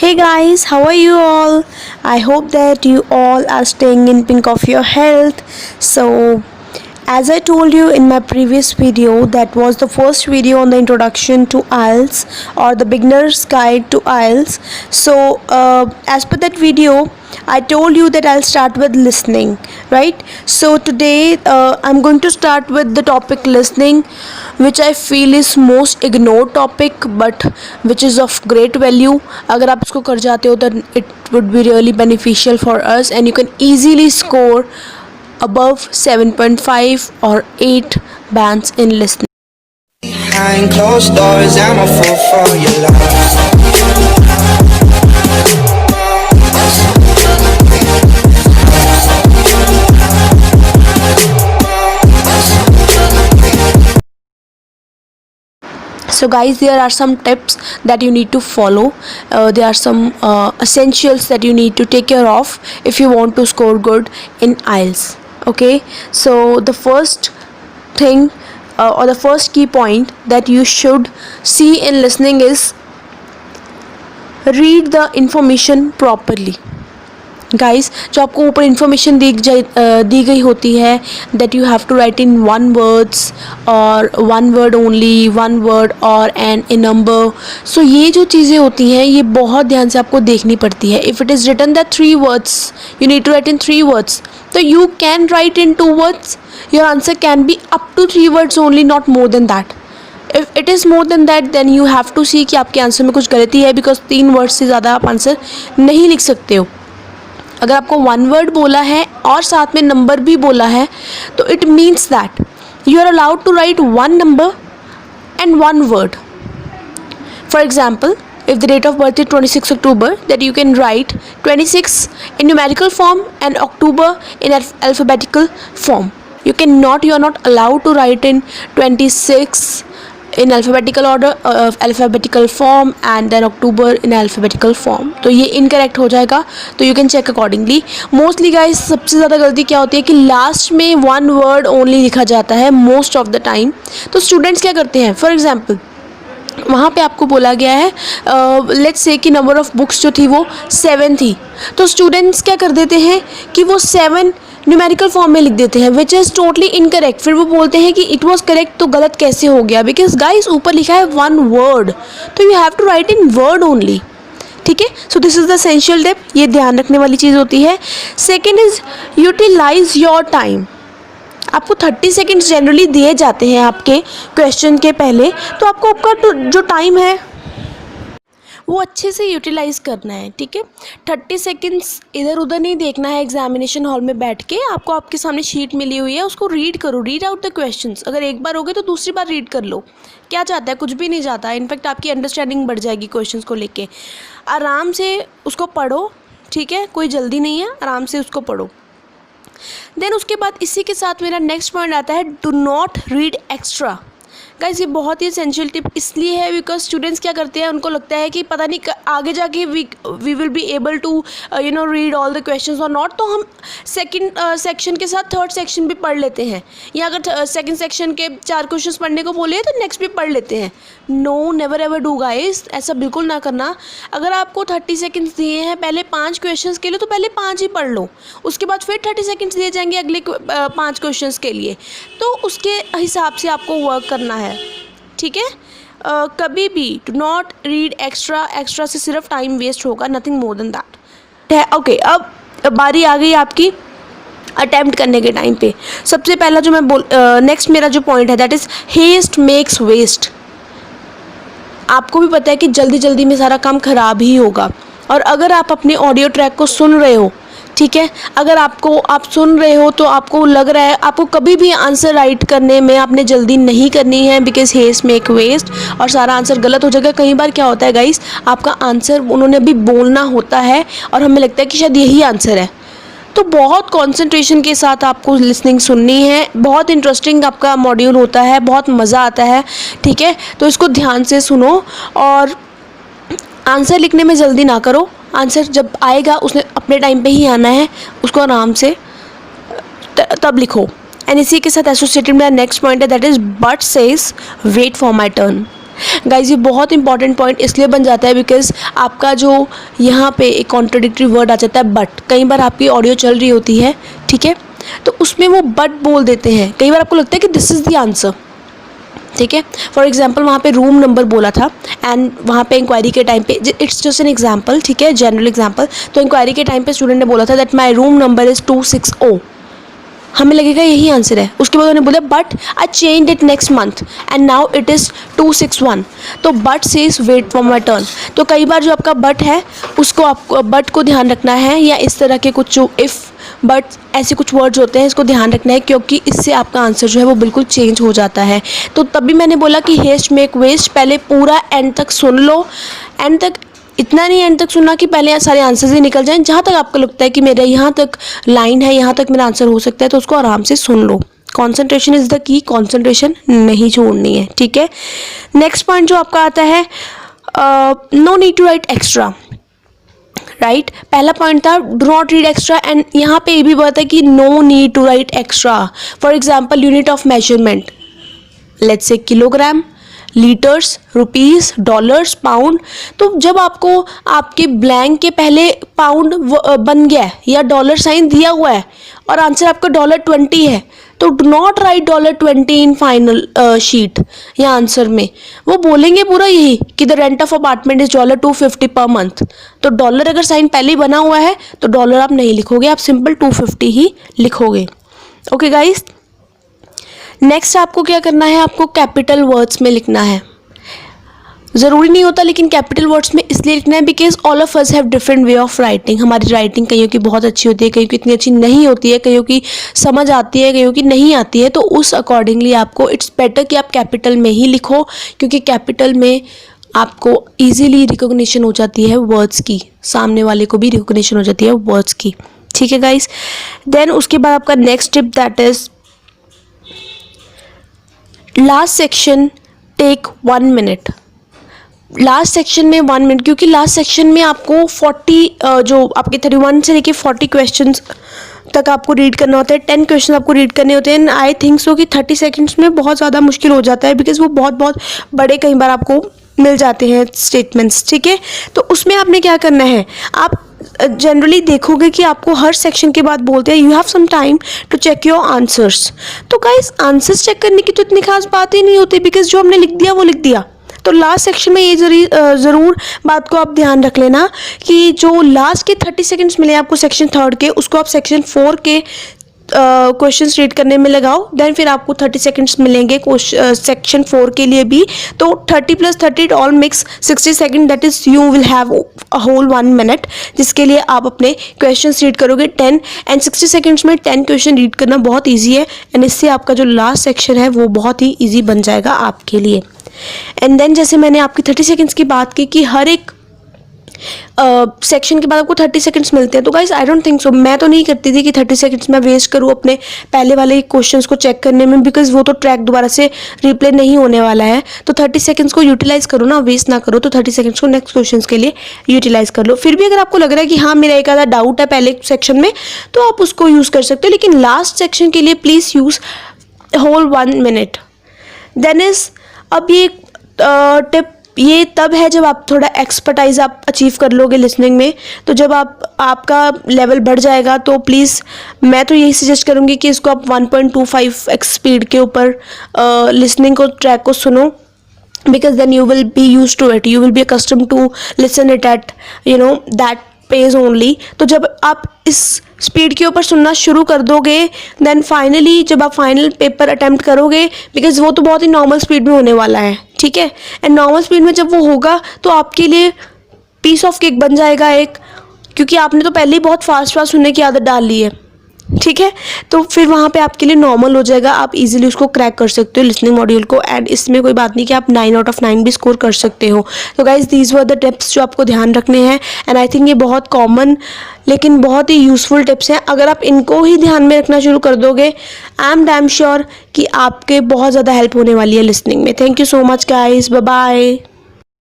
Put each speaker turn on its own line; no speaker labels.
Hey guys, how are you all? I hope that you all are staying in pink of your health. So, as I told you in my previous video, that was the first video on the introduction to IELTS or the beginner's guide to IELTS. So, as per that video, I told you that I'll start with listening, right? So today I'm going to start with the topic listening, which I feel is most ignored topic but which is of great value. अगर आप इसको कर जाते हो then it would be really beneficial for us and you can easily score above 7.5 or 8 bands in listening.
Behind closed doors, I'm a fool for your love.
So guys, there are some tips that you need to follow. There are some essentials that you need to take care of if you want to score good in IELTS. Okay, so the first thing or the first key point that you should see in listening is read the information properly. Guys, जो आपको ऊपर information दी गई होती है that you have to write in one words और one word only, one word और an a number. So ये जो चीज़ें होती हैं ये बहुत ध्यान से आपको देखनी पड़ती है. If it is written that 3 words, you need to write in 3 words, तो you can write in 2 words. Your answer can be up to 3 words only, not more than that. If it is more than that then you have to see कि आपके answer में कुछ गलती है, because 3 words से ज़्यादा आप answer नहीं लिख सकते हो. अगर आपको 1 word बोला है और साथ में नंबर भी बोला है तो it means that you are allowed to write 1 number and 1 word. For example, if the date of birth is 26 October, that you can write 26 in numerical form and October in alphabetical form. You are not allowed to write in 26 in alphabetical order, alphabetical form and then October in alphabetical form. तो ये incorrect हो जाएगा, तो you can check accordingly. Mostly guys सबसे ज़्यादा गलती क्या होती है कि लास्ट में 1 word ओनली लिखा जाता है मोस्ट ऑफ द टाइम. तो स्टूडेंट्स क्या करते हैं, फॉर एग्जाम्पल वहाँ पे आपको बोला गया है लेट्स से कि नंबर ऑफ़ बुक्स जो थी वो 7 थी, तो स्टूडेंट्स क्या कर देते हैं कि वो 7 न्यूमेरिकल फॉर्म में लिख देते हैं, विच इज़ टोटली इनकरेक्ट. फिर वो बोलते हैं कि इट वॉज करेक्ट, तो गलत कैसे हो गया, बिकॉज गाइस ऊपर लिखा है 1 word, तो you have to write in word only. ठीक है, so this is the essential tip, ये ध्यान रखने वाली चीज़ होती है. Second is utilize your time. आपको 30 seconds जनरली दिए जाते हैं आपके क्वेश्चन के पहले, तो आपको आपका जो टाइम है वो अच्छे से यूटिलाइज़ करना है. ठीक है, 30 seconds इधर उधर नहीं देखना है. एग्जामिनेशन हॉल में बैठ के आपको आपके सामने शीट मिली हुई है, उसको रीड करो, रीड आउट द क्वेश्चंस. अगर एक बार हो गए तो दूसरी बार रीड कर लो. क्या चाहता है, कुछ भी नहीं चाहता. इनफैक्ट आपकी अंडरस्टैंडिंग बढ़ जाएगी क्वेश्चंस को लेके. आराम से उसको पढ़ो, ठीक है, कोई जल्दी नहीं है, आराम से उसको पढ़ो. देन उसके बाद इसी के साथ मेरा नेक्स्ट पॉइंट आता है, do not read extra. Guys, ये बहुत ही एसेंशियल टिप इसलिए है बिकॉज स्टूडेंट्स क्या करते हैं, उनको लगता है कि पता नहीं आगे जाके we will be able to read all the questions और नॉट, तो हम सेकंड सेक्शन के साथ थर्ड सेक्शन भी पढ़ लेते हैं, या अगर सेकंड सेक्शन के 4 क्वेश्चंस पढ़ने को बोले तो नेक्स्ट भी पढ़ लेते हैं. No, never ever do guys, ऐसा बिल्कुल ना करना. अगर आपको 30 seconds दिए हैं पहले 5 क्वेश्चंस के लिए, तो पहले 5 ही पढ़ लो. उसके बाद फिर 30 seconds दिए जाएंगे अगले 5 क्वेश्चंस के लिए, तो उसके हिसाब से आपको वर्क करना है. ठीक है, कभी भी डू नॉट रीड एक्स्ट्रा से सिर्फ टाइम वेस्ट होगा, nothing more than that. Okay, अब बारी आ गई आपकी अटैम्प्ट करने के टाइम पे. सबसे पहला जो मैं नेक्स्ट मेरा जो पॉइंट है that is haste makes waste. आपको भी पता है कि जल्दी जल्दी में सारा काम ख़राब ही होगा. और अगर आप अपने ऑडियो ट्रैक को सुन रहे हो, ठीक है, अगर आप सुन रहे हो तो आपको लग रहा है आपको कभी भी आंसर राइट करने में आपने जल्दी नहीं करनी है, बिकॉज हेस्ट मेक वेस्ट, और सारा आंसर गलत हो जाएगा. कई बार क्या होता है गाइस, आपका आंसर उन्होंने अभी बोलना होता है और हमें लगता है कि शायद यही आंसर है, तो बहुत कंसंट्रेशन के साथ आपको लिसनिंग सुननी है. बहुत इंटरेस्टिंग आपका मॉड्यूल होता है, बहुत मज़ा आता है. ठीक है, तो इसको ध्यान से सुनो और आंसर लिखने में जल्दी ना करो. आंसर जब आएगा उसने अपने टाइम पे ही आना है, उसको आराम से तब लिखो. एंड इसी के साथ एसोसिएटेड मेरा नेक्स्ट पॉइंट है that is but says wait for my turn. Guys ये बहुत इंपॉर्टेंट पॉइंट इसलिए बन जाता है बिकॉज आपका जो यहाँ पे एक कॉन्ट्राडिक्टरी वर्ड आ जाता है बट। कई बार आपकी ऑडियो चल रही होती है, ठीक है, तो उसमें वो बट बोल देते हैं। कई बार आपको लगता है कि दिस इज़ द आंसर, ठीक है। फॉर एग्जाम्पल वहाँ पे रूम नंबर बोला था एंड वहाँ पे इंक्वायरी के टाइम पे, इट्स जस्ट एन एग्जाम्पल, ठीक है, जनरल एग्जाम्पल। तो इंक्वायरी के टाइम पे स्टूडेंट ने बोला था that my room number is 260, हमें लगेगा यही आंसर है। उसके बाद उन्होंने बोला but I change it next month and now it is 261, तो but says wait for my turn. तो कई बार जो आपका बट है उसको आपको बट को ध्यान रखना है, या इस तरह के कुछ जो इफ़ बट ऐसे कुछ वर्ड्स होते हैं इसको ध्यान रखना है, क्योंकि इससे आपका आंसर जो है वो बिल्कुल चेंज हो जाता है। तो तभी मैंने बोला कि हेस्ट मेक वेस्ट, पहले पूरा एंड तक सुन लो। एंड तक इतना नहीं एंड तक सुनना कि पहले सारे आंसर्स ही निकल जाएं, जहाँ तक आपको लगता है कि मेरा यहाँ तक लाइन है, यहाँ तक मेरा आंसर हो सकता है, तो उसको आराम से सुन लो। Concentration is the key, concentration नहीं छोड़नी है, ठीक है। नेक्स्ट पॉइंट जो आपका आता है, no need to write extra, right. पहला पॉइंट था do not read extra, and यहाँ पे ये भी बात है कि no need to write extra. For example unit of measurement, let's say kilogram, litres, rupees, dollars, pound. तो जब आपको आपके ब्लैंक के पहले पाउंड बन गया है या डॉलर साइन दिया हुआ है और आंसर आपका $20 है, तो do not right $20 in final sheet या आंसर में। वो बोलेंगे पूरा यही कि the rent of apartment is $250 per month. तो डॉलर अगर साइन पहले ही बना हुआ है तो डॉलर आप नहीं लिखोगे, आप सिंपल 250 ही लिखोगे। ओके गाइस, नेक्स्ट आपको क्या करना है, आपको कैपिटल वर्ड्स में लिखना है। ज़रूरी नहीं होता लेकिन कैपिटल वर्ड्स में इसलिए लिखना है because all of us have different way of writing. हमारी राइटिंग कईयों की बहुत अच्छी होती है, कईयों की इतनी अच्छी नहीं होती है, कईयों की समझ आती है, कईयों की नहीं आती है। तो उस अकॉर्डिंगली आपको इट्स बेटर कि आप कैपिटल में ही लिखो, क्योंकि कैपिटल में आपको ईजिली रिकॉग्निशन हो जाती है वर्ड्स की, सामने वाले को भी रिकॉग्निशन हो जाती है वर्ड्स की, ठीक है गाइस। देन उसके बाद आपका next tip that is last section take 1 minute. Last section में 1 मिनट, क्योंकि लास्ट सेक्शन में आपको 40 जो आपके 31 से लेके 40 क्वेश्चंस तक आपको रीड करना होता है, 10 क्वेश्चन आपको रीड करने होते हैं। आई थिंक सो कि 30 सेकंड्स में बहुत ज़्यादा मुश्किल हो जाता है बिकॉज वो बहुत बड़े कई बार आपको मिल जाते हैं स्टेटमेंट्स, ठीक है। तो उसमें आपने क्या करना है, आप जनरली देखोगे कि आपको हर सेक्शन के बाद बोलते हैं you have some time to check your answers. तो गाइस आंसर्स चेक करने की तो इतनी खास बात ही नहीं होती बिकॉज जो हमने लिख दिया वो लिख दिया। तो लास्ट सेक्शन में ये ज़रूर बात को आप ध्यान रख लेना कि जो लास्ट के 30 सेकंड्स मिले आपको सेक्शन 3 के, उसको आप सेक्शन 4 के क्वेश्चंस रीड करने में लगाओ। देन फिर आपको 30 सेकंड्स मिलेंगे सेक्शन 4 के लिए भी। तो 30 + 30 all mix 60 second, that is you will have a whole 1 minute, जिसके लिए आप अपने क्वेश्चंस रीड करोगे 10 एंड 60 सेकंड्स में 10 क्वेश्चन रीड करना बहुत ईजी है एंड इससे आपका जो लास्ट सेक्शन है वो बहुत ही ईजी बन जाएगा आपके लिए। एंड देन जैसे मैंने आपकी 30 सेकंड्स की बात की कि हर एक सेक्शन के बाद आपको 30 सेकंड्स मिलते हैं, तो guys I don't think so, मैं तो नहीं करती थी कि 30 सेकंड्स मैं वेस्ट करूँ अपने पहले वाले क्वेश्चंस को चेक करने में, बिकॉज वो तो ट्रैक दोबारा से रिप्ले नहीं होने वाला है। तो 30 सेकंड्स को यूटिलाइज करो ना, वेस्ट ना करो। तो 30 सेकंड्स को नेक्स्ट क्वेश्चंस के लिए यूटिलाइज कर लो। फिर भी अगर आपको लग रहा है कि हाँ मेरा एक आधा डाउट है पहले सेक्शन में, तो आप उसको यूज़ कर सकते हो, लेकिन लास्ट सेक्शन के लिए please use whole 1 minute. Then is अब ये टिप ये तब है जब आप थोड़ा एक्सपर्टाइज आप अचीव कर लोगे लिसनिंग में। तो जब आपका लेवल बढ़ जाएगा तो प्लीज़ मैं तो यही सजेस्ट करूँगी कि इसको आप 1.25x स्पीड के ऊपर लिसनिंग को ट्रैक को सुनो, because then you will be used to it, you will be accustomed to listen it at that pace only। तो जब आप इस स्पीड के ऊपर सुनना शुरू कर दोगे देन फाइनली जब आप फाइनल पेपर अटेम्प्ट करोगे, बिकॉज वो तो बहुत ही नॉर्मल स्पीड में होने वाला है, ठीक है। एंड नॉर्मल स्पीड में जब वो होगा तो आपके लिए पीस ऑफ केक बन जाएगा एक, क्योंकि आपने तो पहले ही बहुत फास्ट सुनने की आदत डाल ली है, ठीक है। तो फिर वहाँ पे आपके लिए नॉर्मल हो जाएगा, आप इजीली उसको क्रैक कर सकते हो लिसनिंग मॉड्यूल को। एंड इसमें कोई बात नहीं कि आप 9 out of 9 भी स्कोर कर सकते हो। तो guys these were the tips जो आपको ध्यान रखने हैं एंड आई थिंक ये बहुत कॉमन लेकिन बहुत ही यूज़फुल टिप्स हैं। अगर आप इनको ही ध्यान में रखना शुरू कर दोगे, आई एम डैम श्योर कि आपके बहुत ज़्यादा हेल्प होने वाली है लिसनिंग में। Thank you so much guys, bye bye.